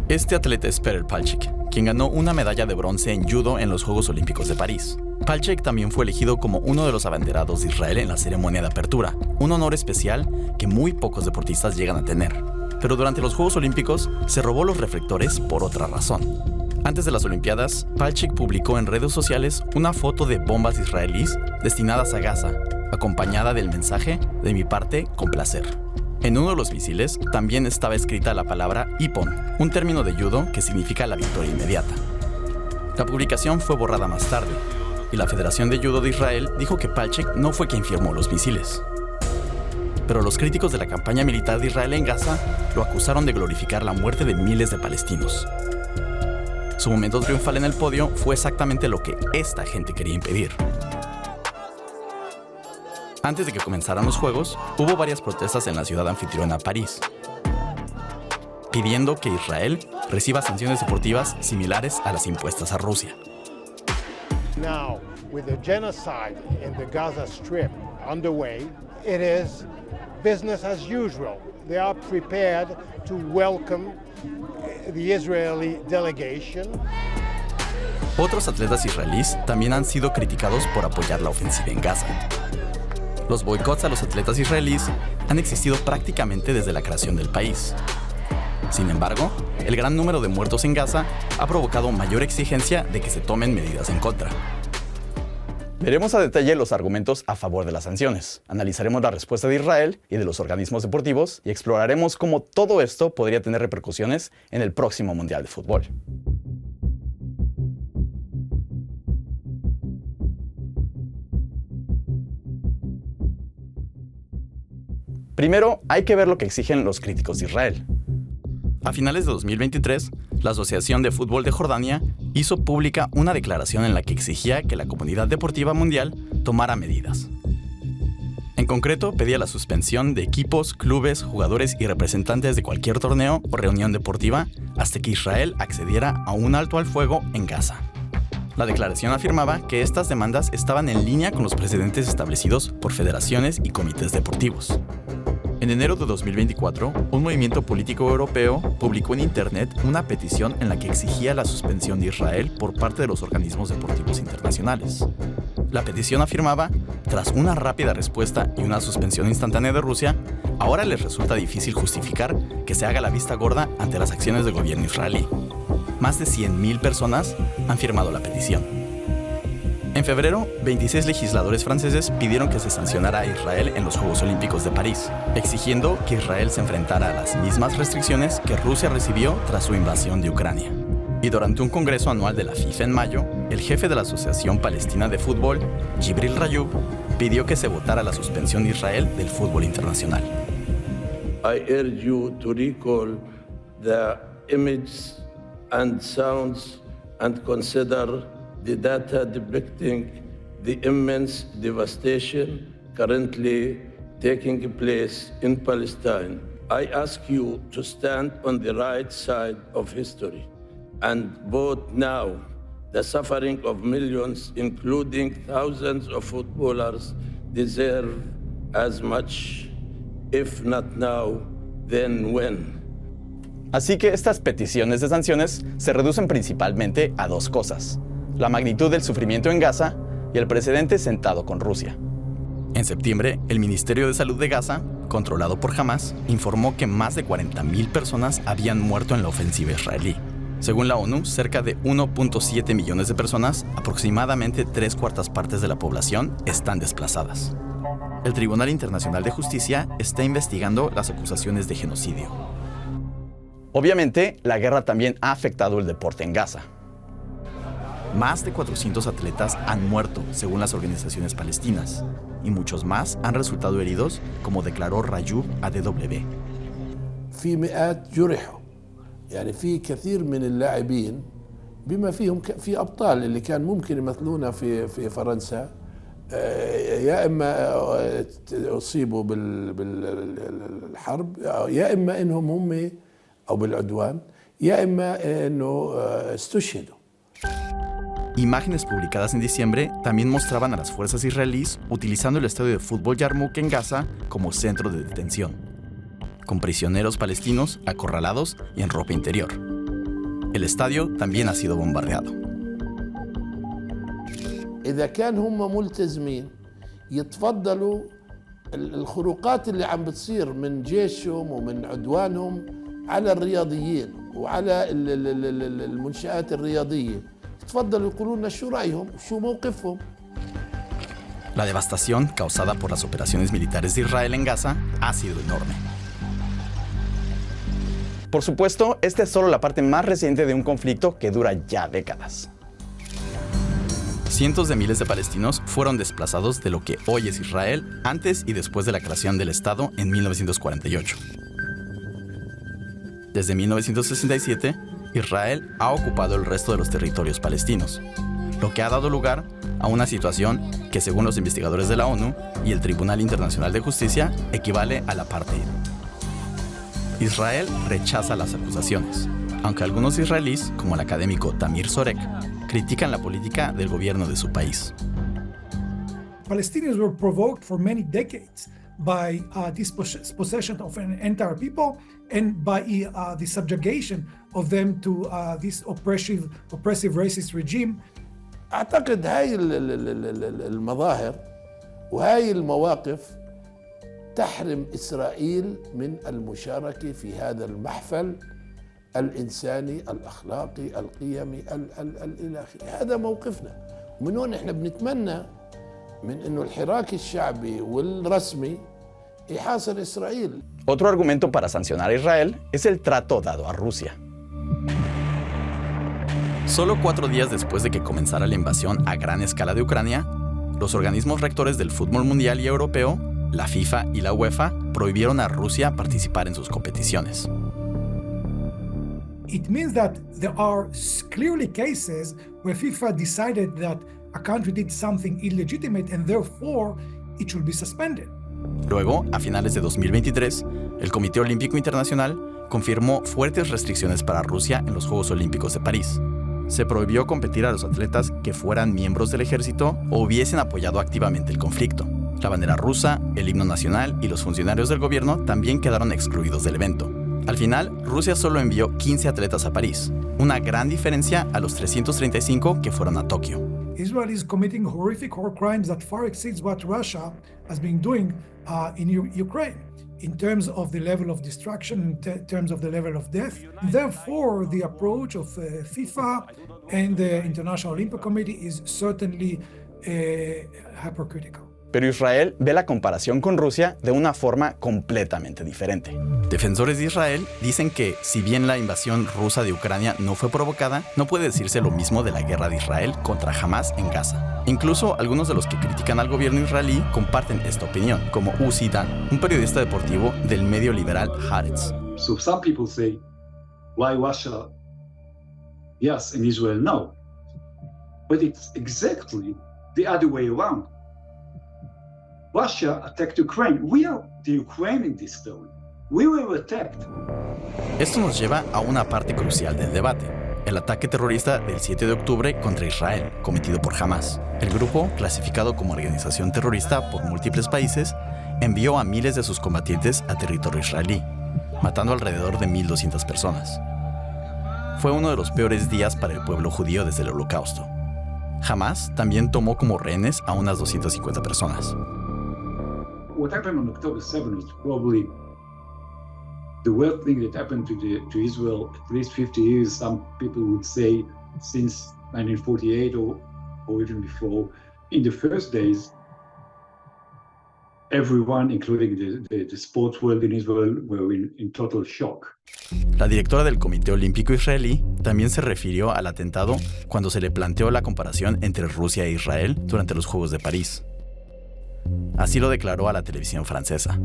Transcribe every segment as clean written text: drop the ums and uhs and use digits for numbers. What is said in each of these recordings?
Este atleta es Petr Palchik, quien ganó una medalla de bronce en judo en los Juegos Olímpicos de París. Palchik también fue elegido como uno de los abanderados de Israel en la ceremonia de apertura, un honor especial que muy pocos deportistas llegan a tener. Pero durante los Juegos Olímpicos se robó los reflectores por otra razón. Antes de las Olimpiadas, Palchik publicó en redes sociales una foto de bombas israelíes destinadas a Gaza, acompañada del mensaje "de mi parte, con placer". En uno de los misiles también estaba escrita la palabra Ippon, un término de judo que significa la victoria inmediata. La publicación fue borrada más tarde, y la Federación de Judo de Israel dijo que Palchik no fue quien firmó los misiles. Pero los críticos de la campaña militar de Israel en Gaza lo acusaron de glorificar la muerte de miles de palestinos. Su momento triunfal en el podio fue exactamente lo que esta gente quería impedir. Antes de que comenzaran los Juegos, hubo varias protestas en la ciudad anfitriona París, pidiendo que Israel reciba sanciones deportivas similares a las impuestas a Rusia. Now, with the genocide in the Gaza Strip underway, it is business as usual. They are prepared to welcome the Israeli delegation. Otros atletas israelíes también han sido criticados por apoyar la ofensiva en Gaza. Los boicots a los atletas israelíes han existido prácticamente desde la creación del país. Sin embargo, el gran número de muertos en Gaza ha provocado mayor exigencia de que se tomen medidas en contra. Veremos a detalle los argumentos a favor de las sanciones, analizaremos la respuesta de Israel y de los organismos deportivos y exploraremos cómo todo esto podría tener repercusiones en el próximo Mundial de Fútbol. Primero, hay que ver lo que exigen los críticos de Israel. A finales de 2023, la Asociación de Fútbol de Jordania hizo pública una declaración en la que exigía que la comunidad deportiva mundial tomara medidas. En concreto, pedía la suspensión de equipos, clubes, jugadores y representantes de cualquier torneo o reunión deportiva hasta que Israel accediera a un alto al fuego en Gaza. La declaración afirmaba que estas demandas estaban en línea con los precedentes establecidos por federaciones y comités deportivos. En enero de 2024, un movimiento político europeo publicó en Internet una petición en la que exigía la suspensión de Israel por parte de los organismos deportivos internacionales. La petición afirmaba, tras una rápida respuesta y una suspensión instantánea de Rusia, ahora les resulta difícil justificar que se haga la vista gorda ante las acciones del gobierno israelí. Más de 100.000 personas han firmado la petición. En febrero, 26 legisladores franceses pidieron que se sancionara a Israel en los Juegos Olímpicos de París, exigiendo que Israel se enfrentara a las mismas restricciones que Rusia recibió tras su invasión de Ucrania. Y durante un congreso anual de la FIFA en mayo, el jefe de la Asociación Palestina de Fútbol, Jibril Rayoub, pidió que se votara la suspensión de Israel del fútbol internacional. I urge you to recall the images and sounds and consider the data depicting the immense devastation currently taking place in Palestine. I ask you to stand on the right side of history and vote now. The suffering of millions, including thousands of footballers, deserve as much, if not now, then when. Así que estas peticiones de sanciones se reducen principalmente a dos cosas: la magnitud del sufrimiento en Gaza y el precedente sentado con Rusia. En septiembre, el Ministerio de Salud de Gaza, controlado por Hamas, informó que más de 40.000 personas habían muerto en la ofensiva israelí. Según la ONU, cerca de 1.7 millones de personas, aproximadamente 3/4 partes de la población, están desplazadas. El Tribunal Internacional de Justicia está investigando las acusaciones de genocidio. Obviamente, la guerra también ha afectado el deporte en Gaza. Más de 400 atletas han muerto, según las organizaciones palestinas, y muchos más han resultado heridos, como declaró Rayoub a DW. في مئات جرحوا يعني في كثير من اللاعبين بما فيهم في أبطال اللي كان ممكن يمثلونا في فرنسا يا إما أصيبوا بالحرب يا إما إنهم هم أو بالعدوان يا إما إنه استشهدوا. Imágenes publicadas en diciembre también mostraban a las fuerzas israelíes utilizando el estadio de fútbol Yarmouk en Gaza como centro de detención, con prisioneros palestinos acorralados y en ropa interior. el estadio también ha sido bombardeado. إذا كان هم ملتزمين يتفضلوا الخروقات اللي عم بتصير من جيشهم ومن عدوانهم على الرياضيين وعلى المنشآت الرياضية يتفضلوا يقولوا لنا شو رأيهم شو موقفهم. La devastación causada por las operaciones militares de Israel en Gaza ha sido enorme. Por supuesto, esta es solo la parte más reciente de un conflicto que dura ya décadas. Cientos de miles de palestinos fueron desplazados de lo que hoy es Israel antes y después de la creación del Estado en 1948. Desde 1967, Israel ha ocupado el resto de los territorios palestinos, lo que ha dado lugar a una situación que, según los investigadores de la ONU y el Tribunal Internacional de Justicia, equivale al apartheid. Israel rechaza las acusaciones, aunque algunos israelíes, como el académico Tamir Sorek, critican la política del gobierno de su país. Palestinians were provoked for many decades by dispossession of an entire people and by the subjugation of them to this oppressive racist regime. أعتقد هاي المظاهر وهاي المواقف تحرم إسرائيل من المشاركة في هذا المحفل الإنساني الأخلاقي القيمي الإلهي. هذا موقفنا. ومن هون إحنا بنتمنى من إنه الحراك الشعبي والرسمي يحاصر إسرائيل. Otro argumento para sancionar a Israel es el trato dado a Rusia. Solo 4 días después de que comenzara la invasión a gran escala de Ucrania, los organismos rectores del fútbol mundial y europeo, la FIFA y la UEFA, prohibieron a Rusia participar en sus competiciones. It means that there are clearly cases where FIFA decided that a country did something illegitimate and therefore it should be suspended. Luego, a finales de 2023, el Comité Olímpico Internacional confirmó fuertes restricciones para Rusia en los Juegos Olímpicos de París. Se prohibió competir a los atletas que fueran miembros del ejército o hubiesen apoyado activamente el conflicto. La bandera rusa, el himno nacional y los funcionarios del gobierno también quedaron excluidos del evento. Al final, Rusia solo envió 15 atletas a París, una gran diferencia a los 335 que fueron a Tokio. Israel is committing horrific war crimes that far exceeds what Russia has been doing in Ukraine, in terms of the level of destruction, in terms of the level of death. Therefore, the approach of FIFA and the International Olympic Committee is certainly hypocritical. Pero Israel ve la comparación con Rusia de una forma completamente diferente. Defensores de Israel dicen que, si bien la invasión rusa de Ucrania no fue provocada, no puede decirse lo mismo de la guerra de Israel contra Hamas en Gaza. Incluso algunos de los que critican al gobierno israelí comparten esta opinión, como Uzi Dan, un periodista deportivo del medio liberal Haaretz. So some people say, why Russia? Yes, and Israel no. But it's exactly the other way around. Russia attacked Ukraine. We are the Ukraine in this story. We were attacked. Esto nos lleva a una parte crucial del debate: el ataque terrorista del 7 de octubre contra Israel, cometido por Hamas. El grupo, clasificado como organización terrorista por múltiples países, envió a miles de sus combatientes a territorio israelí, matando alrededor de 1,200 personas. Fue uno de los peores días para el pueblo judío desde el Holocausto. Hamas también tomó como rehenes a unas 250 personas. What happened on October 7 is probably the worst thing that happened to Israel at least 50 years, some people would say, since 1948 or even before. In the first days, everyone, including the sports world in Israel, were in total shock. La directora del Comité Olímpico Israelí también se refirió al atentado cuando se le planteó la comparación entre Rusia e Israel durante los Juegos de París. Así lo declaró a la televisión francesa.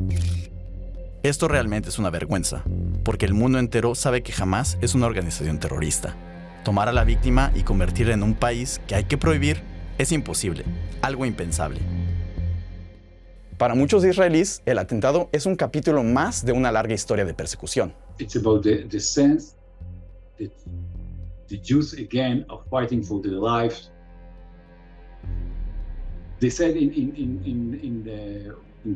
Esto realmente es una vergüenza, porque el mundo entero sabe que Hamas es una organización terrorista. Tomar a la víctima y convertirla en un país que hay que prohibir es imposible, algo impensable. Para muchos israelíes, el atentado es un capítulo más de una larga historia de persecución. It's about the sense that the Jews again are fighting for their lives. They said in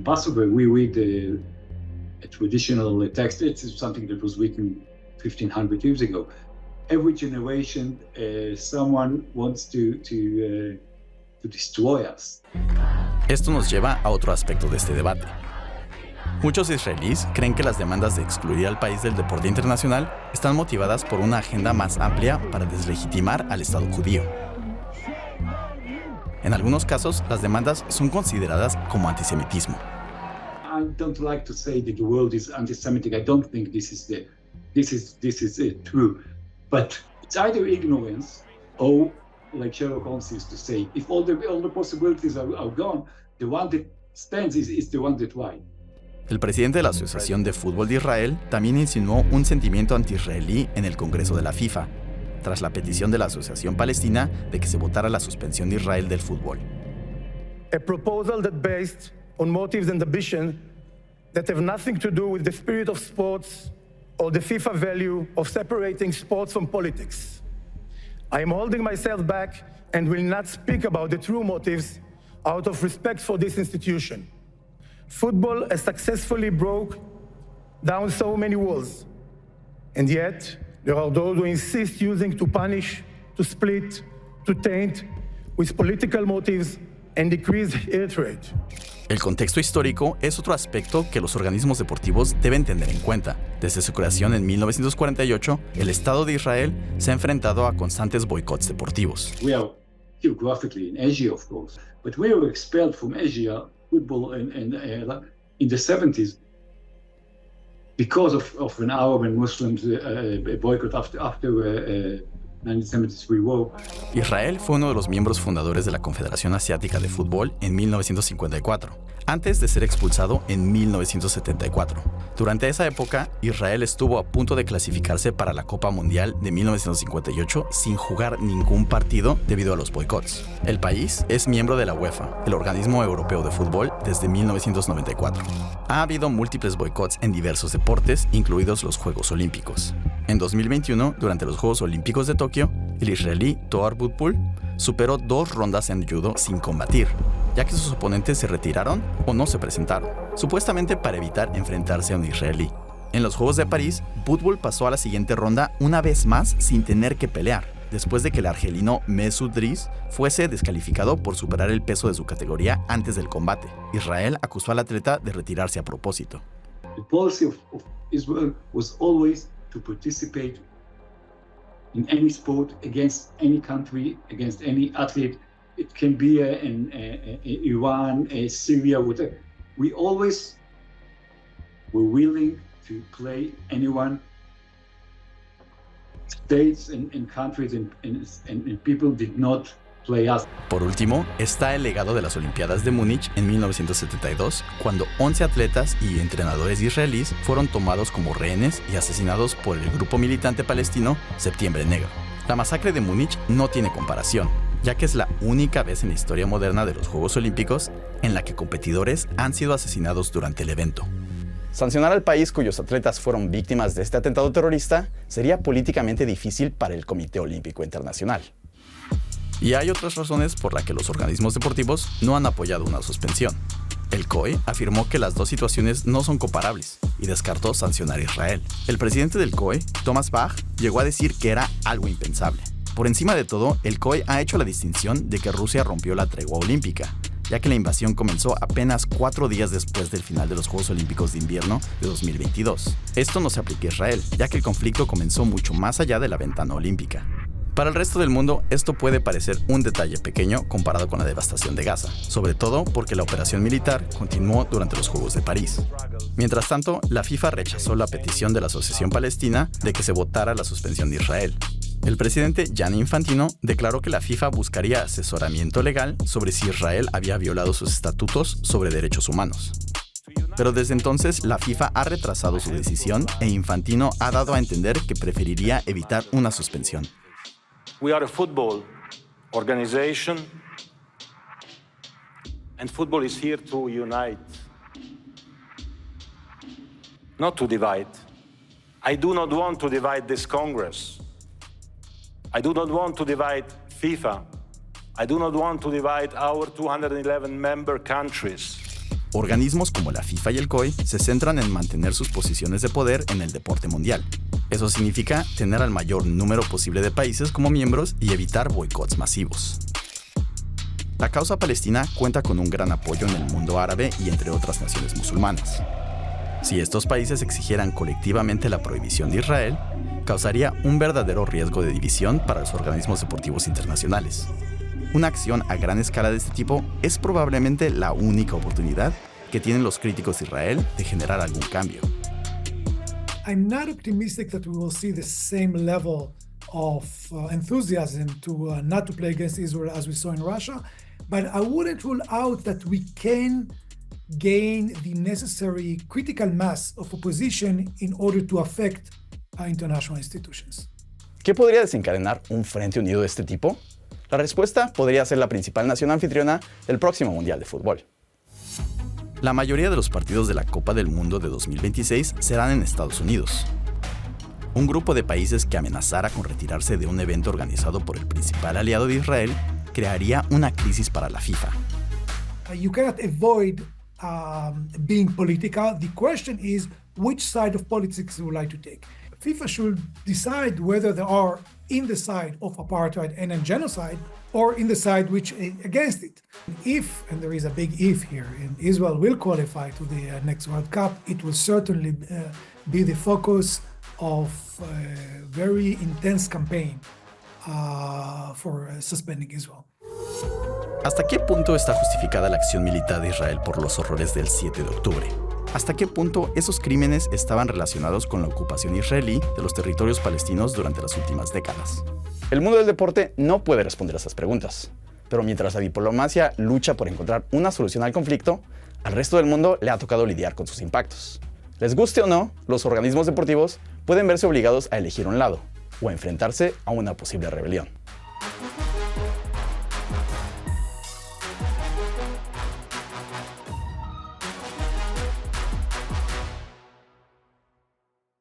Passover we read a traditional text. It's something that was written 1,500 years ago. every generation, someone wants to destroy us. Esto nos lleva a otro aspecto de este debate. Muchos israelíes creen que las demandas de excluir al país del deporte internacional están motivadas por una agenda más amplia para deslegitimar al Estado judío. En algunos casos, las demandas son consideradas como antisemitismo. I don't like to say that the world is anti-Semitic. I don't think this is true. But it's either ignorance or, like Sherlock Holmes used to say, if all the possibilities are gone, the one that stands is the one that right. El presidente de la Asociación de Fútbol de Israel también insinuó un sentimiento anti-israelí en el Congreso de la FIFA, tras la petición de la Asociación Palestina de que se votara la suspensión de Israel del fútbol. A proposal that based on motives and ambition that have nothing to do with the spirit of sports or the FIFA value of separating sports from politics. I am holding myself back and will not speak about the true motives out of respect for this institution. Football has successfully broke down so many walls, and yet there are those who insist using to punish, to split, to taint with political motives and decrease hatred. El contexto histórico es otro aspecto que los organismos deportivos deben tener en cuenta. Desde su creación en 1948, el Estado de Israel se ha enfrentado a constantes boicots deportivos. We are geographically in Asia, of course, but we were expelled from Asia football in the 70s because of an Arab and Muslim boycott after 1973 war. Israel fue uno de los miembros fundadores de la Confederación Asiática de Fútbol en 1954, antes de ser expulsado en 1974. Durante esa época, Israel estuvo a punto de clasificarse para la Copa Mundial de 1958 sin jugar ningún partido debido a los boicots. El país es miembro de la UEFA, el organismo europeo de fútbol, desde 1994. Ha habido múltiples boicots en diversos deportes, incluidos los Juegos Olímpicos. En 2021, durante los Juegos Olímpicos de Tokio, el israelí Toar Butpul superó 2 rondas en judo sin combatir, ya que sus oponentes se retiraron o no se presentaron, supuestamente para evitar enfrentarse a un israelí. En los Juegos de París, Butpul pasó a la siguiente ronda una vez más sin tener que pelear, después de que el argelino Mesut Driss fuese descalificado por superar el peso de su categoría antes del combate. Israel acusó al atleta de retirarse a propósito. The policy of Israel was always to participate in any sport against any country, against any athlete. It can be in Iran, Syria, whatever. We always were willing to play anyone. States and countries and people did not play us. Por último, está el legado de las Olimpiadas de Múnich en 1972, cuando 11 atletas y entrenadores israelíes fueron tomados como rehenes y asesinados por el grupo militante palestino Septiembre Negro. La masacre de Múnich no tiene comparación, ya que es la única vez en la historia moderna de los Juegos Olímpicos en la que competidores han sido asesinados durante el evento. Sancionar al país cuyos atletas fueron víctimas de este atentado terrorista sería políticamente difícil para el Comité Olímpico Internacional. Y hay otras razones por las que los organismos deportivos no han apoyado una suspensión. El COI afirmó que las dos situaciones no son comparables y descartó sancionar a Israel. El presidente del COI, Thomas Bach, llegó a decir que era algo impensable. Por encima de todo, el COI ha hecho la distinción de que Rusia rompió la tregua olímpica, ya que la invasión comenzó apenas 4 días después del final de los Juegos Olímpicos de Invierno de 2022. Esto no se aplica a Israel, ya que el conflicto comenzó mucho más allá de la ventana olímpica. Para el resto del mundo, esto puede parecer un detalle pequeño comparado con la devastación de Gaza, sobre todo porque la operación militar continuó durante los Juegos de París. Mientras tanto, la FIFA rechazó la petición de la Asociación Palestina de que se votara la suspensión de Israel. El presidente Gianni Infantino declaró que la FIFA buscaría asesoramiento legal sobre si Israel había violado sus estatutos sobre derechos humanos. Pero desde entonces, la FIFA ha retrasado su decisión e Infantino ha dado a entender que preferiría evitar una suspensión. We are a football organization, and football is here to unite, not to divide. I do not want to divide this Congress. I do not want to divide FIFA. I do not want to divide our 211 member countries. Organismos como la FIFA y el COI se centran en mantener sus posiciones de poder en el deporte mundial. Eso significa tener al mayor número posible de países como miembros y evitar boicots masivos. La causa palestina cuenta con un gran apoyo en el mundo árabe y entre otras naciones musulmanas. Si estos países exigieran colectivamente la prohibición de Israel, causaría un verdadero riesgo de división para los organismos deportivos internacionales. Una acción a gran escala de este tipo es probablemente la única oportunidad que tienen los críticos de Israel de generar algún cambio. I'm not optimistic that we will see the same level of enthusiasm to not to play against Israel as we saw in Russia, but I wouldn't rule out that we can gain the necessary critical mass of opposition in order to affect international institutions. ¿Qué podría desencadenar un frente unido de este tipo? La respuesta podría ser la principal nación anfitriona del próximo Mundial de Fútbol. La mayoría de los partidos de la Copa del Mundo de 2026 serán en Estados Unidos. Un grupo de países que amenazara con retirarse de un evento organizado por el principal aliado de Israel crearía una crisis para la FIFA. You cannot avoid being political. The question is, which side of politics you would like to take? FIFA should decide whether they are in the side of apartheid and genocide or in the side which against it. If, and there is a big if here, and Israel will qualify to the next World Cup, it will certainly be the focus of a very intense campaign for suspending Israel. ¿Hasta qué punto está justificada la acción militar de Israel por los horrores del 7 de octubre? ¿Hasta qué punto esos crímenes estaban relacionados con la ocupación israelí de los territorios palestinos durante las últimas décadas? El mundo del deporte no puede responder a esas preguntas, pero mientras la diplomacia lucha por encontrar una solución al conflicto, al resto del mundo le ha tocado lidiar con sus impactos. Les guste o no, los organismos deportivos pueden verse obligados a elegir un lado o a enfrentarse a una posible rebelión.